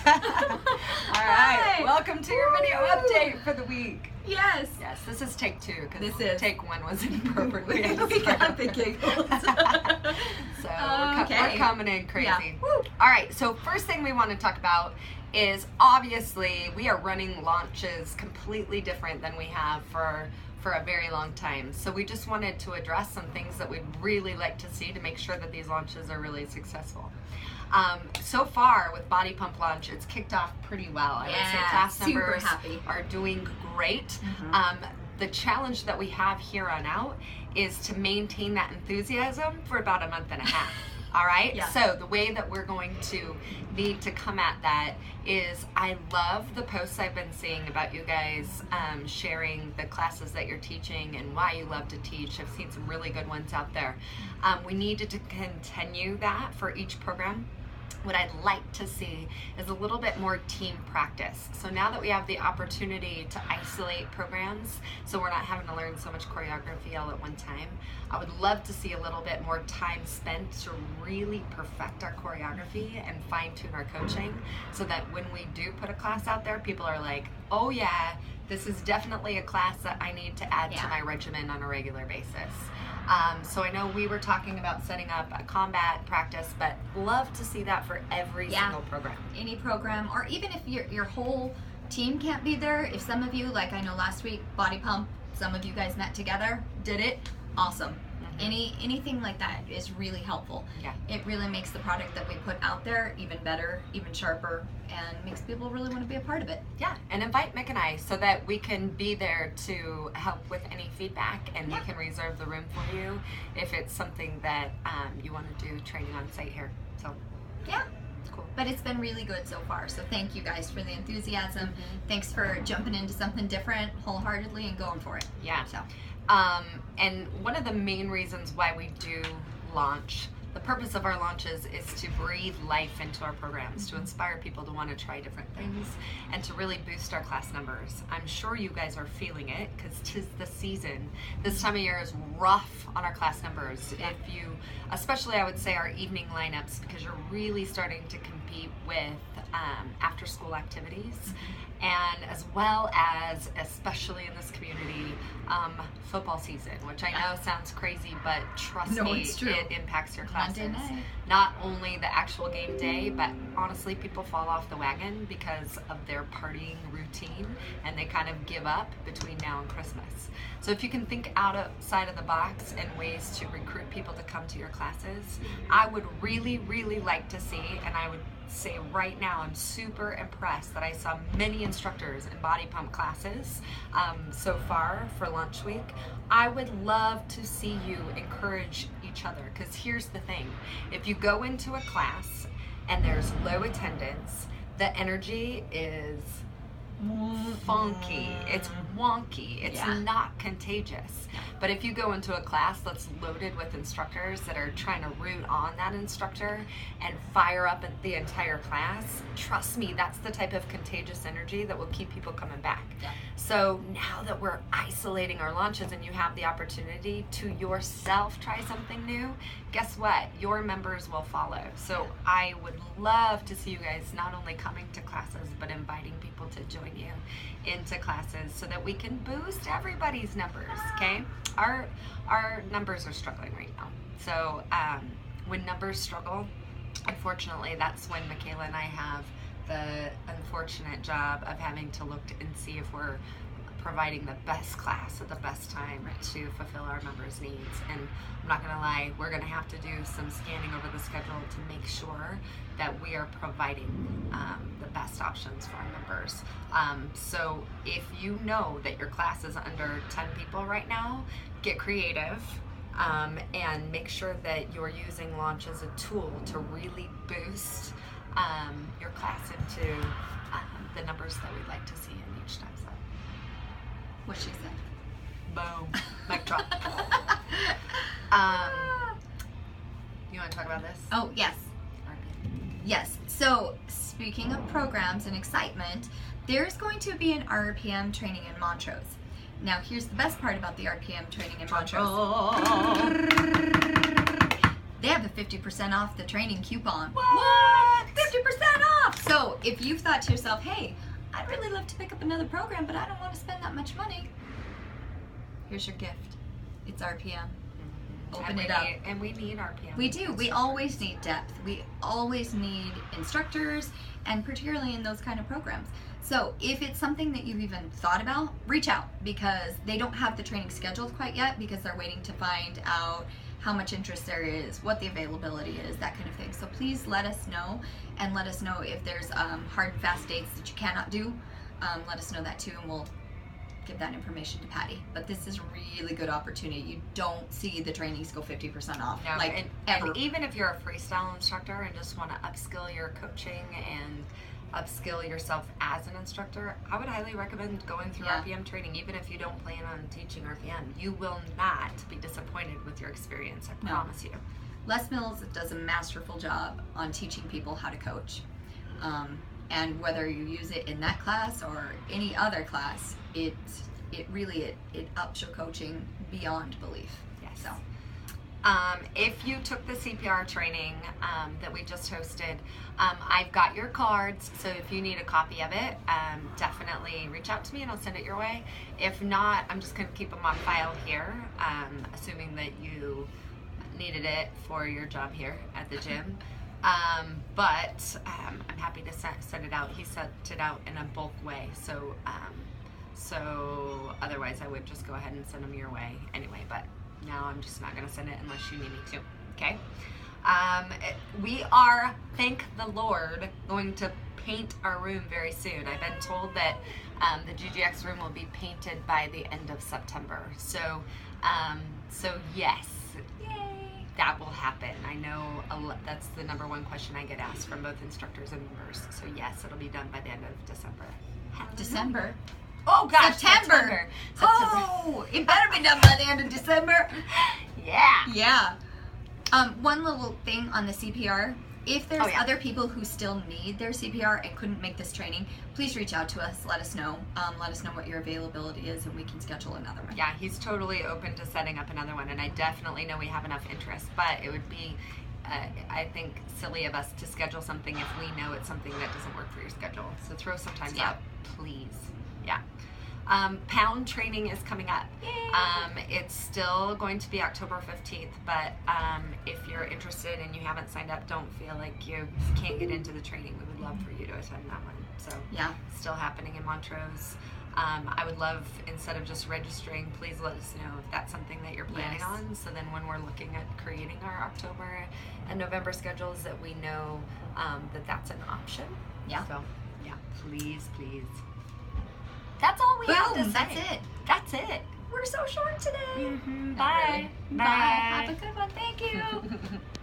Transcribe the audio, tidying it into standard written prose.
All right, welcome to your video update for the week. Yes. Yes, this is take 2 because This is. take 1 was inappropriate. We got the giggles. So Okay. we're coming in crazy. Yeah. Woo. All right, so first thing we want to talk about is obviously we are running launches completely different than we have for a very long time. So we just wanted to address some things that we'd really like to see to make sure that these launches are really successful. So far with Body Pump launch, it's kicked off pretty well. I would say class super numbers happy. are doing great. Mhm. The challenge that we have here on out is to maintain that enthusiasm for about a month and a half. All right? Yeah. So the way that we're going to need to come at that is I love the posts I've been seeing about you guys sharing the classes that you're teaching and why you love to teach. I've seen some really good ones out there. We needed to continue that for each program. What I'd like to see is a little bit more team practice. So now that we have the opportunity to isolate programs, so we're not having to learn so much choreography all at one time, I would love to see a little bit more time spent to really perfect our choreography and fine tune our coaching so that when we do put a class out there, people are like, oh yeah, this is definitely a class that I need to add to my regimen on a regular basis. So I know we were talking about setting up a combat practice, but love to see that for every single program. Any program, or even if your whole team can't be there, if some of you, like I know last week, Body Pump, some of you guys met together, did it, awesome. Anything like that is really helpful. Yeah. It really makes the product that we put out there even better, even sharper, and makes people really want to be a part of it. Yeah, and invite Mick and I so that we can be there to help with any feedback, and we can reserve the room for you if it's something that you want to do training on site here. So Yeah. it's cool. But it's been really good so far, so thank you guys for the enthusiasm. Thanks for jumping into something different wholeheartedly and going for it. Yeah. So. And one of the main reasons why we do launch, the purpose of our launches is to breathe life into our programs, to inspire people to want to try different things, and to really boost our class numbers. I'm sure you guys are feeling it because 'tis the season. This time of year is rough on our class numbers. If you, especially I would say our evening lineups, because you're really starting to compete with after school activities, and as well as, especially in this community, football season, which I know sounds crazy, but trust me, it's true. it impacts your classes. Monday night. Not only the actual game day, but honestly, people fall off the wagon because of their partying routine, and they kind of give up between now and Christmas. So if you can think outside of the box and ways to recruit people to come to your classes, I would really, really like to see, and I would say right now I'm super impressed that I saw many instructors in Body Pump classes so far for launch week. I would love to see you encourage each other, because here's the thing, if you go into a class and there's low attendance, the energy is funky, it's wonky, it's not contagious. But if you go into a class that's loaded with instructors that are trying to root on that instructor and fire up the entire class, trust me, that's the type of contagious energy that will keep people coming back. So now that we're isolating our launches and you have the opportunity to yourself try something new, guess what? Your members will follow. So I would love to see you guys not only coming to classes, but inviting people to join you into classes so that we can boost everybody's numbers, okay? Our numbers are struggling right now. So when numbers struggle, unfortunately, that's when Michaela and I have the unfortunate job of having to look and see if we're providing the best class at the best time to fulfill our members' needs. And I'm not gonna lie, we're gonna have to do some scanning over the schedule to make sure that we are providing the best options for our members. So if you know that your class is under 10 people right now, get creative and make sure that you're using launch as a tool to really boost your class into the numbers that we'd like to see in each time slot. What she said. Boom. Mic drop. You want to talk about this? Oh, yes. Yes. So, speaking of programs and excitement, there's going to be an RPM training in Montrose. Now, here's the best part about the RPM training in Montrose. they have a 50% off the training coupon. What? 50% off! So if you've thought to yourself, hey, I'd really love to pick up another program, but I don't want to spend that much money, here's your gift. It's RPM. Open it up. And we need RPM. We do. We always need depth. We always need instructors, and particularly in those kind of programs. So if it's something that you've even thought about, reach out, because they don't have the training scheduled quite yet, because they're waiting to find out how much interest there is, what the availability is, that kind of thing. So please let us know, and let us know if there's hard and fast dates that you cannot do. Let us know that too, and we'll give that information to Patty. But this is a really good opportunity. You don't see the trainings go 50% off. No, like and ever. even if you're a freestyle instructor and just want to upskill your coaching and upskill yourself as an instructor, I would highly recommend going through RPM training. Even if you don't plan on teaching RPM, you will not be disappointed with your experience. I promise you. Les Mills does a masterful job on teaching people how to coach. And whether you use it in that class or any other class, it really ups your coaching beyond belief. Yes. So, if you took the CPR training that we just hosted, I've got your cards. So if you need a copy of it, definitely reach out to me and I'll send it your way. If not, I'm just going to keep them on file here, assuming that you needed it for your job here at the gym. But I'm happy to send it out. He sent it out in a bulk way, so otherwise I would just go ahead and send them your way anyway, but now I'm just not going to send it unless you need me to, okay? We are, thank the Lord, going to paint our room very soon. I've been told that the GGX room will be painted by the end of September, so yes. Yay! That will happen. I know that's the number one question I get asked from both instructors and members. So yes, it'll be done by the end of December. December? Oh gosh, September. September. Oh, it better be done by the end of December. Yeah. Yeah. One little thing on the CPR. If there's other people who still need their CPR and couldn't make this training, please reach out to us. Let us know. Let us know what your availability is, and we can schedule another one. Yeah, he's totally open to setting up another one, and I definitely know we have enough interest. But it would be, I think, silly of us to schedule something if we know it's something that doesn't work for your schedule. So throw some time out, please. Yeah. Pound training is coming up. It's still going to be October 15th, but if you're interested and you haven't signed up, don't feel like you can't get into the training. We would love for you to attend that one. So yeah, still happening in Montrose. I would love, instead of just registering, please let us know if that's something that you're planning on. So then when we're looking at creating our October and November schedules, that we know that that's an option. Yeah. So yeah, please. That's all we have to say. That's it. That's it. We're so short today. Bye. Bye. Have a good one. Thank you.